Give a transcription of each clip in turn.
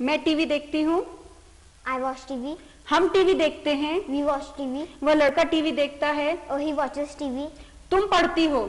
मैं टीवी देखती हूँ। I watch TV. हम टीवी देखते हैं। We watch TV. वह लड़का टीवी देखता है। Or he watches TV. तुम पढ़ती हो।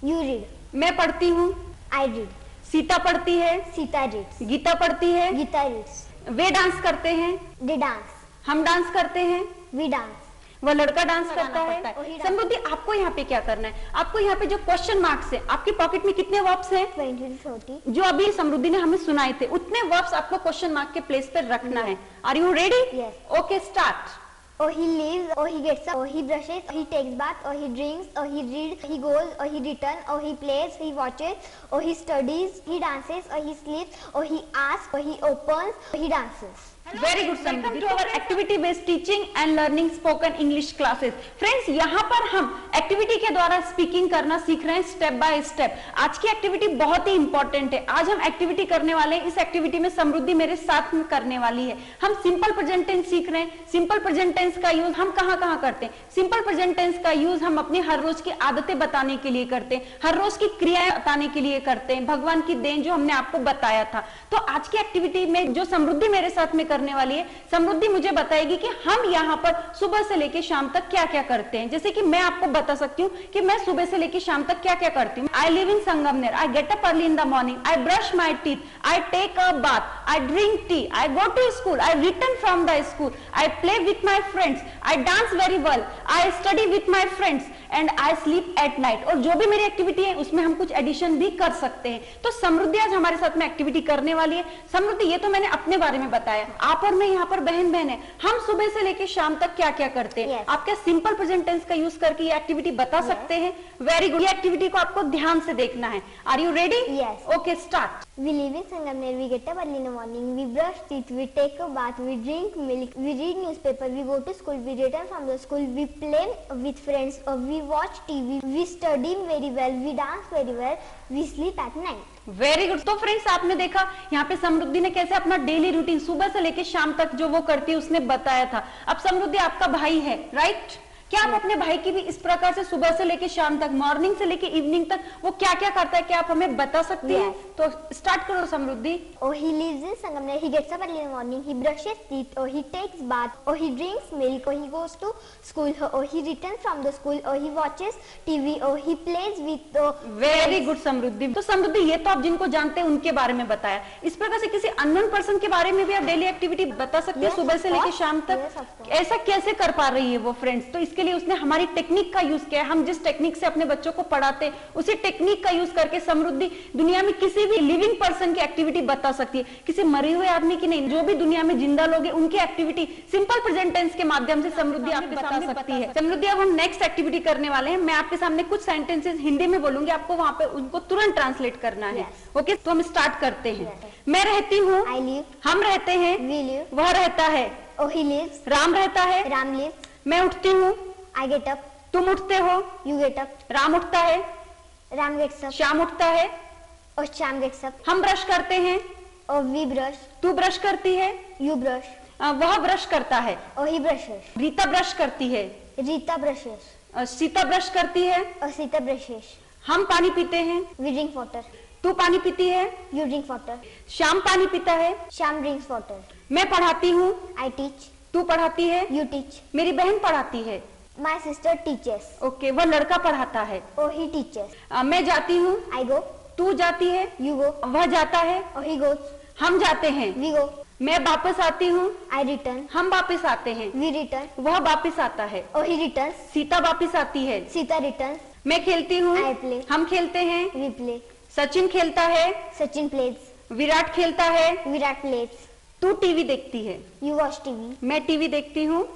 You read. मैं पढ़ती हूँ। I read. सीता पढ़ती है। Sita reads. गीता पढ़ती है। Gita reads. वे डांस करते हैं। They dance. हम डांस करते हैं। We dance. वह लड़का डांस करता वही है। डांस। समृद्धि, आपको यहाँ पे क्या करना है? आपको यहाँ पे जो क्वेश्चन मार्क्स है, आपकी पॉकेट में कितने वर्ब्स हैं? 20 to 40. जो अभी समृद्धि ने हमें सुनाए थे, उतने वर्ब्स आपको क्वेश्चन मार्क के प्लेस पर रखना है। Are you ready? Yes. Okay, start. Or he leaves, or he gets up, or he brushes, or he takes bath, or he drinks, or he reads, he goes, or he returns, or he plays, he watches, or he studies, he dances, or he sleeps, or he asks, or he opens, or he dances. Very good Samriddhi. To our activity based teaching and learning spoken English classes. Friends, यहाँ पर हम activity के द्वारा speaking करना सीख रहे हैं step by step. आज की एक्टिविटी बहुत ही इंपॉर्टेंट है। आज हम एक्टिविटी करने वाले हैं। इस एक्टिविटी में समृद्धि मेरे साथ में करने वाली है। हम सिंपल प्रेजेंट टेंस सीख रहे हैं। सिंपल प्रेजेंट टेंस का यूज हम कहाँ करते हैं? सिंपल प्रेजेंट टेंस का यूज हम अपनी हर रोज की आदतें बताने के लिए करते हैं, हर रोज की क्रियाएं बताने के लिए करते हैं, भगवान की देन जो हमने आपको बताया था। तो आज की एक्टिविटी में जो समृद्धि मेरे साथ में करने वाली है, समृद्धि मुझे बताएगी कि हम यहाँ पर सुबह से लेकर शाम तक क्या क्या करते हैं। जैसे कि मैं आपको बता सकती हूँ कि मैं सुबह से लेकर शाम तक क्या क्या करती हूँ। I live in Sangamner, I get up early in the morning, I brush my teeth, I take a bath, I drink tea, I go to school, I return from the school, I play with my friends, I dance very well, I study with my friends and I sleep at night. और जो भी मेरी activity है उसमें हम कुछ addition भी कर सकते हैं। तो समृद्धि आज हमारे साथ में एक्टिविटी करने वाली है। समृद्धि, ये तो मैंने अपने बारे में बताया, आप और मैं यहाँ पर बहन बहन है। हम सुबह से लेकर शाम तक क्या क्या करते हैं? Yes. आप क्या सिंपल प्रेजेंट टेंस का यूज करके ये एक्टिविटी बता सकते हैं? Very good. ये एक्टिविटी को आपको ध्यान से देखना है। Are you ready? Yes. Okay, start. We live in Sangamner, we get up early in the morning, we brush teeth, we take a bath, we drink milk, we read newspaper, we go to school, we return from the school, we play with friends, we watch TV, we study very well, we dance very well, we sleep at night. Very good. तो friends, आपने देखा यहाँ पे समृद्धि ने कैसे अपना daily routine सुबह से लेकर शाम तक जो वो करती है उसने बताया था। अब समृद्धि आपका भाई है, राइट? क्या आप अपने भाई की भी इस प्रकार से सुबह से लेकर शाम तक, मॉर्निंग से लेकर इवनिंग तक वो क्या क्या करता है, क्या आप हमें बता सकती हैं? तो स्टार्ट करो समृद्धि। Or he lives in Sangamner, he gets up early in the morning, he brushes teeth, or he takes bath, or he drinks milk, or he goes to school, or he returns from the school, or he watches TV, or he plays with very good Samriddhi. तो समृद्धि, ये तो आप जिनको जानते हैं उनके बारे में बताया। इस प्रकार से किसी अननोन पर्सन के बारे में भी आप डेली एक्टिविटी बता सकते हैं सुबह से लेकर शाम तक? ऐसा कैसे कर पा रही है वो फ्रेंड्स? तो इसके लिए उसने हमारी टेक्निक का यूज किया है। हम जिस टेक्निक से अपने बच्चों को पढ़ाते हैं उसी टेक्निक का यूज करके समृद्धि दुनिया में किसी भी लिविंग पर्सन की एक्टिविटी बता सकती है, किसी मरे हुए आदमी की नहीं। जो भी दुनिया में जिंदा लोग हैं उनकी एक्टिविटी सिंपल प्रेजेंट टेंस के माध्यम से समृद्धि आपके बता सकती है। समृद्धि, अब हम नेक्स्ट एक्टिविटी करने वाले हैं। मैं आपके सामने कुछ सेंटेंसेस हिंदी में बोलूंगी, आपको वहां पे उनको तुरंत ट्रांसलेट करना है। ओके, तो हम स्टार्ट करते हैं। मैं रहती हूँ, I live, हम रहते हैं, we live, वह रहता है, or he lives, राम रहता है, Ram lives, मैं उठती हूँ, I get up, तुम उठते हो, you get up, राम उठता है, Ram gets up, श्याम उठता है, or Sham gets up, हम ब्रश करते हैं, or we brush, तू ब्रश करती है, you brush, वह ब्रश करता है, or he brushes, Rita brush करती है, Rita brushes, सीता ब्रश करती है, or Sita brushes, हम पानी पीते हैं, we drink water, तू पानी पीती है, you drink water, श्याम पानी पीता है, Sham drinks water, मैं पढ़ाती हूँ, I teach, तू पढ़ाती है, you teach, मेरी बहन पढ़ाती है, my sister teaches, ओके, वह लड़का पढ़ाता है, or he teaches, मैं जाती हूँ, I go, तू जाती है, you go, वह जाता है, or he goes, हम जाते हैं, we go, मैं वापस आती हूँ, I return, हम वापस आते हैं, we return, वह वापस आता है, or he returns, सीता वापस आती है, Sita returns, मैं खेलती हूँ, I play, हम खेलते हैं, we play, सचिन खेलता है, Sachin plays, विराट खेलता है, Virat plays, तू टीवी देखती है, you watch TV, मैं टीवी देखती हूँ,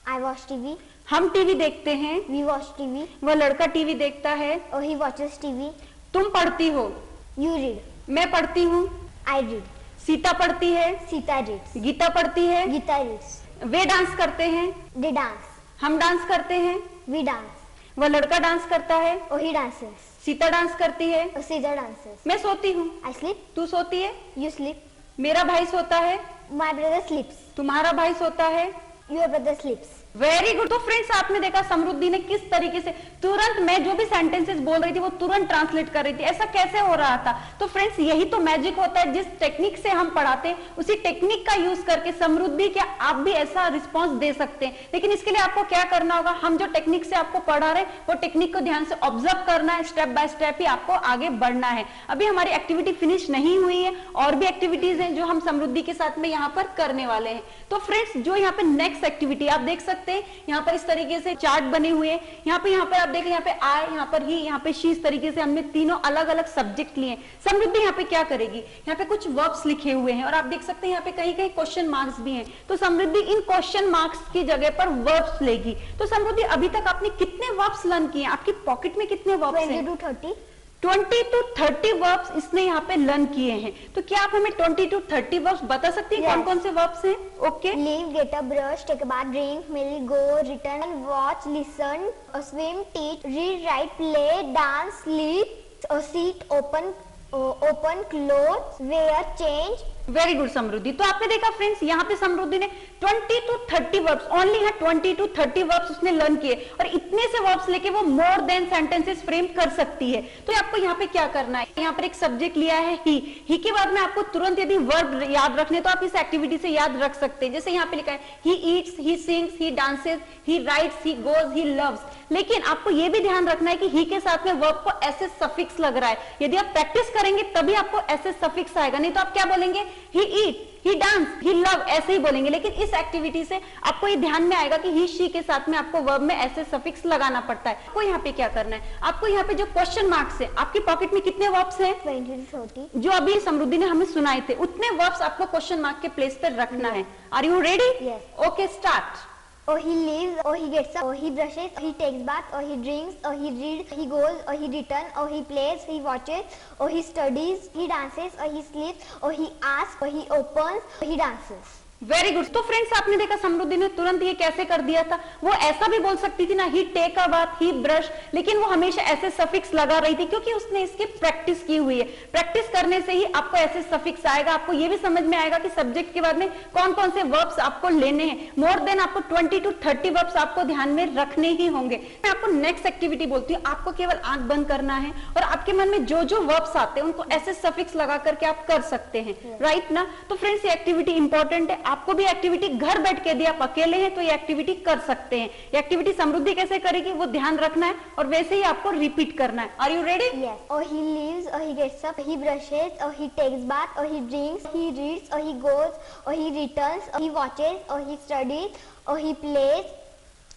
I watch TV, हम टीवी देखते हैं, we watch TV, वह लड़का टीवी देखता है, or he watches TV, तुम पढ़ती हो, you read, मैं पढ़ती हूँ, I read, सीता पढ़ती है, Sita reads, गीता पढ़ती है, Gita reads, वे डांस करते हैं, they dance, हम डांस करते हैं, we dance, वह लड़का डांस करता है, or he dances, Sita dance करती है, or Sita dances, मैं सोती हूँ, I sleep, तू सोती है, you sleep, मेरा भाई सोता है, my brother sleeps, तुम्हारा भाई सोता है, your brother sleeps, very good. तो फ्रेंड्स आपने देखा समृद्धि ने किस तरीके से तुरंत मैं जो भी सेंटेंसेस बोल रही थी वो तुरंत ट्रांसलेट कर रही थी। ऐसा कैसे हो रहा था? तो फ्रेंड्स यही तो मैजिक होता है, जिस टेक्निक से हम पढ़ाते हैं उसी टेक्निक का यूज करके समृद्धि क्या आप भी ऐसा रिस्पॉन्स दे सकते हैं। लेकिन इसके लिए आपको क्या करना होगा, हम जो टेक्निक से आपको पढ़ा रहे हैं वो टेक्निक को ध्यान से ऑब्जर्व करना है, स्टेप बाय स्टेप ही आपको आगे बढ़ना है। अभी हमारी एक्टिविटी फिनिश नहीं हुई है, और भी एक्टिविटीज हैं जो हम समृद्धि के साथ में यहाँ पर करने वाले हैं। तो फ्रेंड्स जो यहाँ पे नेक्स्ट एक्टिविटी आप देख सकते हैं, यहाँ पर इस तरीके से चार्ट बने हुए हैं। यहाँ पे आप देखें, यहाँ पे आई, यहाँ पर ही, यहाँ पे शी, इस तरीके से हमने तीनों अलग अलग सब्जेक्ट लिए हैं। समृद्धि यहाँ पे क्या करेगी, यहाँ पे कुछ वर्ब्स लिखे हुए हैं और आप देख सकते हैं यहाँ पे कहीं कहीं क्वेश्चन मार्क्स भी हैं। तो समृद्धि इन क्वेश्चन मार्क्स की जगह पर वर्ब्स लेगी। तो समृद्धि अभी तक आपने कितने वर्ब्स लर्न किए? आपकी पॉकेट में कितने वर्ब्स हैं? 20 to 30 वर्ब्स इसने यहाँ पे लर्न किए हैं। तो क्या आप हमें 20 to 30 वर्ब्स बता सकती हैं? कौन कौन से वर्ब्स हैं? Okay, leave, get up, brush, take a bath, drink, milk, go, return, watch, listen, swim, teach, read, write, play, dance, sleep, sit, open, close, wear, change. Very good Samriddhi. तो आपने देखा फ्रेंड्स यहाँ पे समृद्धि ने 20 to 30 वर्ब्स, ओनली है 20 to 30 verbs उसने learn किए, और इतने से वर्ब्स लेके वो मोर देन सेंटेंसेस फ्रेम कर सकती है। तो आपको यहाँ पे क्या करना है, यहाँ पर एक सब्जेक्ट लिया है ही के बाद में आपको तुरंत यदि वर्ब याद रखने तो आप इस एक्टिविटी से याद रख सकते हैं। जैसे यहाँ पे लिखा है he eats, he sings, he dances, he rights, he goes, he loves. लेकिन आपको ये भी ध्यान रखना है कि ही के साथ में वर्ब को ऐसे सफिक्स लग रहा है। यदि आप प्रैक्टिस करेंगे तभी आपको ऐसे सफिक्स आएगा, नहीं तो आप क्या बोलेंगे, ही ईट, ही डांस, ही लव, ऐसे ही बोलेंगे। लेकिन इस एक्टिविटी से आपको ये ध्यान में आएगा कि ही शी के साथ में आपको वर्ब में ऐसे सफिक्स लगाना पड़ता है। आपको यहाँ पे क्या करना है, आपको यहाँ पे जो क्वेश्चन मार्क्स है, आपकी पॉकेट में कितने वर्ब्स हैं? 20 to 30 जो अभी समृद्धि ने हमें सुनाए थे, उतने वर्ब्स आपको क्वेश्चन मार्क के प्लेस पर रखना है। Are you ready? Yes. Okay, start. Or he leaves, or he gets up, or he brushes, or he takes bath, or he drinks, or he reads, he goes, or he returns, or he plays, he watches, or he studies, he dances, or he sleeps, or he asks, or he opens, or he dances. Very good. तो friends आपने देखा समृद्धि ने तुरंत ये कैसे कर दिया था। वो ऐसा भी बोल सकती थी ना, he take a bath, he brush, लेकिन वो हमेशा ऐसे सफिक्स लगा रही थी क्योंकि उसने इसकी प्रैक्टिस की हुई है। प्रैक्टिस करने से ही आपको ऐसे सफिक्स आएगा, आपको ये भी समझ में आएगा कि सब्जेक्ट के बाद में कौन कौन से वर्ब्स आपको लेने हैं। मोर देन आपको 20 to 30 वर्ब्स आपको ध्यान में रखने ही होंगे। मैं आपको नेक्स्ट एक्टिविटी बोलती हूँ, आपको केवल आंख बंद करना है और आपके मन में जो जो वर्ब्स आते हैं उनको ऐसे सफिक्स लगा करके आप कर सकते हैं, राइट ना। तो फ्रेंड्स ये एक्टिविटी इंपॉर्टेंट है। आपको भी एक्टिविटी घर बैठ के, यदि आप अकेले हैं तो ये एक्टिविटी कर सकते हैं। ये एक्टिविटी समृद्धि कैसे करेगी वो ध्यान रखना है और वैसे ही आपको रिपीट करना है। Are you ready? Yes. Or he leaves, or he gets up, he brushes, or he takes bath, or he drinks, he reads, or he goes, or he returns, or he watches, or he studies, or he plays,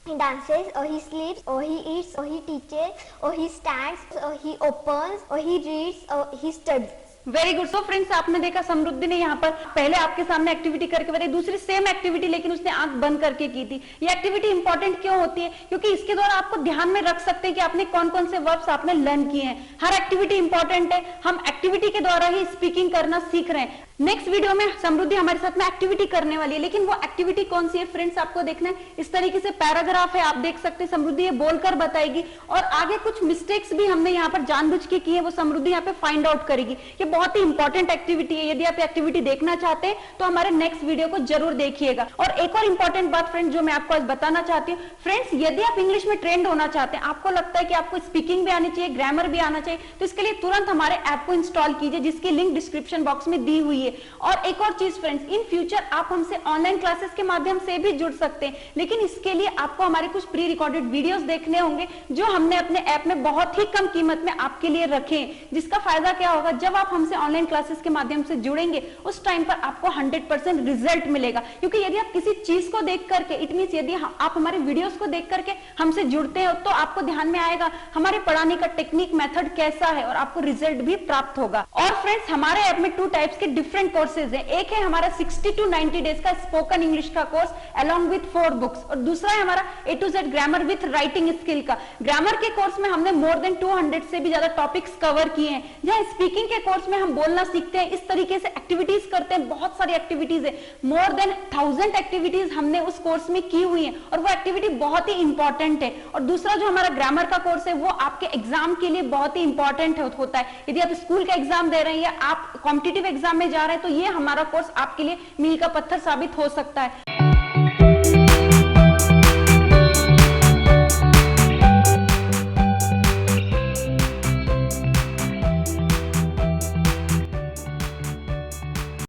he dances, or he sleeps, or he eats, or he teaches, or he stands, or he opens, or he reads, or he studies. Very good. So friends आपने देखा समृद्धि ने यहाँ पर पहले आपके सामने activity करके बताई, दूसरी सेम एक्टिविटी लेकिन उसने आंख बंद करके की थी। ये एक्टिविटी इंपॉर्टेंट क्यों होती है? क्योंकि इसके द्वारा आपको ध्यान में रख सकते हैं कि आपने कौन कौन से वर्ब्स आपने लर्न किए हैं। हर एक्टिविटी इंपॉर्टेंट है, हम एक्टिविटी के द्वारा ही स्पीकिंग करना सीख रहे हैं। नेक्स्ट वीडियो में समृद्धि हमारे साथ में एक्टिविटी करने वाली है, लेकिन वो एक्टिविटी कौन सी है फ्रेंड्स आपको देखना है। इस तरीके से पैराग्राफ है, आप देख सकते हैं समृद्धि ये बोलकर बताएगी और आगे कुछ मिस्टेक्स भी हमने यहाँ पर जानबूझ के की है, वो समृद्धि यहाँ पे फाइंड आउट करेगी। ये बहुत ही इंपॉर्टेंट एक्टिविटी है। यदि आप एक्टिविटी देखना चाहते हैं तो हमारे नेक्स्ट वीडियो को जरूर देखिएगा। और एक और इंपॉर्टेंट बात फ्रेंड्स जो मैं आपको आज बताना चाहती हूँ, फ्रेंड्स यदि आप इंग्लिश में ट्रेंड होना चाहते हैं, आपको लगता है कि आपको स्पीकिंग भी आनी चाहिए, ग्रामर भी आना चाहिए, तो इसके लिए तुरंत हमारे ऐप को इंस्टॉल कीजिए जिसकी लिंक डिस्क्रिप्शन बॉक्स में दी हुई है। और एक और चीज फ्रेंड्स, इन फ्यूचर आप हमसे ऑनलाइन क्लासेस के माध्यम से भी जुड़ सकते हैं, लेकिन इसके लिए आपको हमारे कुछ प्री रिकॉर्डेड वीडियोस देखने होंगे जो हमने अपने ऐप में बहुत ही कम कीमत में आपके लिए रखे हैं। जिसका फायदा क्या होगा, जब आप हमसे ऑनलाइन क्लासेस के माध्यम से जुड़ेंगे उस टाइम पर आपको 100% रिजल्ट मिलेगा। क्योंकि यदि आप किसी चीज को देख करके, इट मींस यदि आप हमारे वीडियोस को देख करके हमसे जुड़ते हो तो आपको ध्यान में आएगा हमारे पढ़ाने का टेक्निक मेथड कैसा है और आपको रिजल्ट भी प्राप्त होगा। और फ्रेंड्स हमारे ऐप में 2 टाइप्स के डिफरेंट कोर्सेज हैं। एक है हमारा 60 to 90 डेज का स्पोकन इंग्लिश का कोर्स अलॉन्ग विथ 4 बुक्स, और दूसरा है हमारा A to Z grammar with writing skill का। ग्रामर के कोर्स में हमने मोर देन 200 से भी ज्यादा टॉपिक्स कवर किए हैं। जहां स्पीकिंग के कोर्स में हम बोलना सीखते हैं, इस तरीके से एक्टिविटीज करते हैं, बहुत सारी एक्टिविटीज है, मोर देन 1000 एक्टिविटीज हमने उस कोर्स में की हुई है और वो एक्टिविटी बहुत ही इंपॉर्टेंट है। और दूसरा जो हमारा ग्रामर का कोर्स है वो आपके एग्जाम के लिए बहुत ही इंपॉर्टेंट होता है। यदि आप स्कूल का एग्जाम दे रहे हैं या आप कॉम्पिटिटिव एग्जाम में जा रहे हैं तो ये हमारा कोर्स आपके लिए मील का पत्थर साबित हो सकता है।